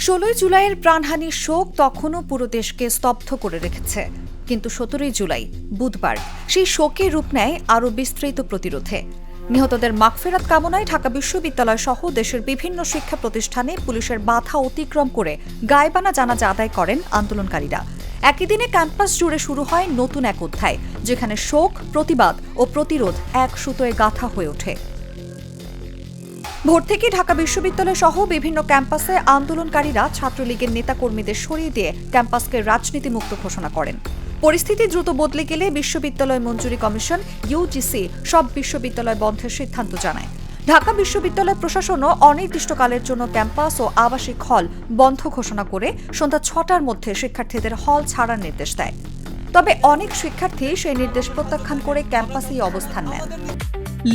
16 জুলাইয়ের প্রাণহানির শোক তখনও পুরো দেশকে স্তব্ধ করে রেখেছে। কিন্তু 17 জুলাই বুধবার সেই শোকের রূপ নেয় আরও বিস্তৃত প্রতিরোধে। নিহতদের মাগফিরাত কামনায় ঢাকা বিশ্ববিদ্যালয় সহ দেশের বিভিন্ন শিক্ষা প্রতিষ্ঠানে পুলিশের বাধা অতিক্রম করে গায়েবানা জানাজা আদায় করেন আন্দোলনকারীরা। একই দিনে ক্যাম্পাস জুড়ে শুরু হয় নতুন এক অধ্যায়, যেখানে শোক, প্রতিবাদ ও প্রতিরোধ এক সুতোয় গাঁথা হয়ে ওঠে। ভোর থেকে ঢাকা বিশ্ববিদ্যালয় সহ বিভিন্ন ক্যাম্পাসে আন্দোলনকারীরা ছাত্রলীগের নেতাকর্মীদের সরিয়ে দিয়ে ক্যাম্পাসকে রাজনীতিমুক্ত ঘোষণা করেন। পরিস্থিতি দ্রুত বদলে গেলে বিশ্ববিদ্যালয় মঞ্জুরি কমিশন ইউজিসি সব বিশ্ববিদ্যালয় বন্ধের সিদ্ধান্ত জানায়। ঢাকা বিশ্ববিদ্যালয় প্রশাসনও অনির্দিষ্টকালের জন্য ক্যাম্পাস ও আবাসিক হল বন্ধ ঘোষণা করে সন্ধ্যা 6টার মধ্যে শিক্ষার্থীদের হল ছাড়ার নির্দেশ দেয়। তবে অনেক শিক্ষার্থী সেই নির্দেশ প্রত্যাখ্যান করে ক্যাম্পাসেই অবস্থান নেন।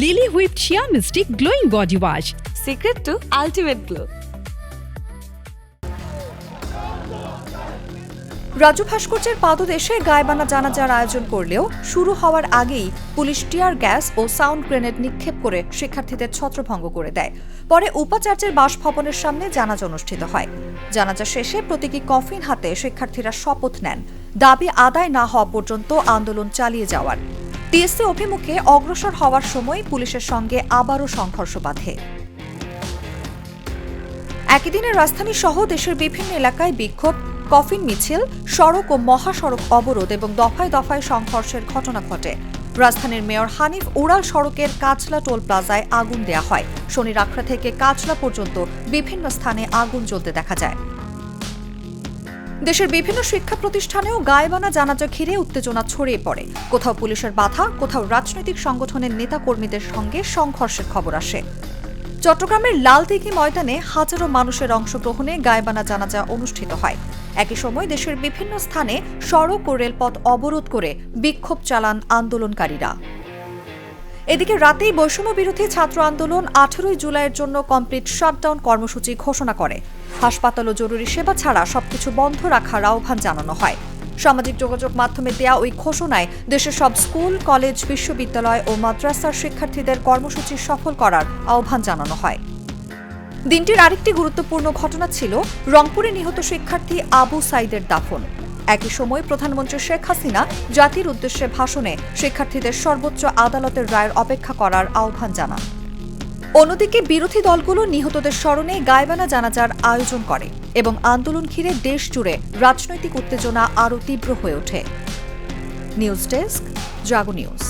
Lily Whipped Shea Mystic Glowing Body Wash. Secret to ultimate glow. Raju ভাস্কর্যের পাদদেশে গায়েবানা জানাজার আয়োজন করলেও শুরু হওয়ার আগেই পুলিশ টিয়ার গ্যাস ও সাউন্ড গ্রেনেড নিক্ষেপ করে শিক্ষার্থীদের ছত্রভঙ্গ করে দেয়। পরে উপাচার্যের বাসভবনের সামনে জানাজা অনুষ্ঠিত হয়। জানাজা শেষে প্রতীকী কফিন হাতে শিক্ষার্থীরা শপথ নেন দাবি আদায় না হওয়া পর্যন্ত আন্দোলন চালিয়ে যাওয়ার। টিএসসি অভিমুখে অগ্রসর হওয়ার সময় পুলিশের সঙ্গে আবারও সংঘর্ষ বাধে। একই দিনে রাজধানী সহ দেশের বিভিন্ন এলাকায় বিক্ষোভ, কফিন মিছিল, সড়ক ও মহাসড়ক অবরোধ এবং দফায় দফায় সংঘর্ষের ঘটনা ঘটে। রাজধানীর মেয়র হানিফ উড়াল সড়কের কাচলা টোল প্লাজায় আগুন দেয়া হয়। শনির আখড়া থেকে কাচলা পর্যন্ত বিভিন্ন স্থানে আগুন জ্বলতে দেখা যায়। দেশের বিভিন্ন শিক্ষা প্রতিষ্ঠানেও গায়েবানা জানাজা ঘিরে উত্তেজনা ছড়িয়ে পড়ে। কোথাও পুলিশের বাধা, কোথাও রাজনৈতিক সংগঠনের নেতাকর্মীদের সঙ্গে সংঘর্ষের খবর আসে। চট্টগ্রামের লালদিঘি ময়দানে হাজারো মানুষের অংশগ্রহণে গায়েবানা জানাজা অনুষ্ঠিত হয়। একই সময় দেশের বিভিন্ন স্থানে সড়ক ও রেলপথ অবরোধ করে বিক্ষোভ চালান আন্দোলনকারীরা। এদিকে রাতেই বৈষম্য বিরোধী ছাত্র আন্দোলন 18 জুলাইয়ের জন্য কমপ্লিট শাটডাউন কর্মসূচি ঘোষণা করে। হাসপাতাল ও জরুরি সেবা ছাড়া সবকিছু বন্ধ রাখার আহ্বান জানানো হয়। সামাজিক যোগাযোগ মাধ্যমে দেয়া ওই ঘোষণায় দেশের সব স্কুল, কলেজ, বিশ্ববিদ্যালয় ও মাদ্রাসার শিক্ষার্থীদের কর্মসূচি সফল করার আহ্বান জানানো হয়। দিনটির আরেকটি গুরুত্বপূর্ণ ঘটনা ছিল রংপুরে নিহত শিক্ষার্থী আবু সাইদের দাফন। একই সময় প্রধানমন্ত্রী শেখ হাসিনা জাতির উদ্দেশ্যে ভাষণে শিক্ষার্থীদের সর্বোচ্চ আদালতের রায়ের অপেক্ষা করার আহ্বান জানান। অন্যদিকে বিরোধী দলগুলো নিহতদের স্মরণে গায়েবানা জানাজার আয়োজন করে এবং আন্দোলন ঘিরে দেশ জুড়ে রাজনৈতিক উত্তেজনা আরও তীব্র হয়ে ওঠে। নিউজ ডেস্ক, জাগো নিউজ।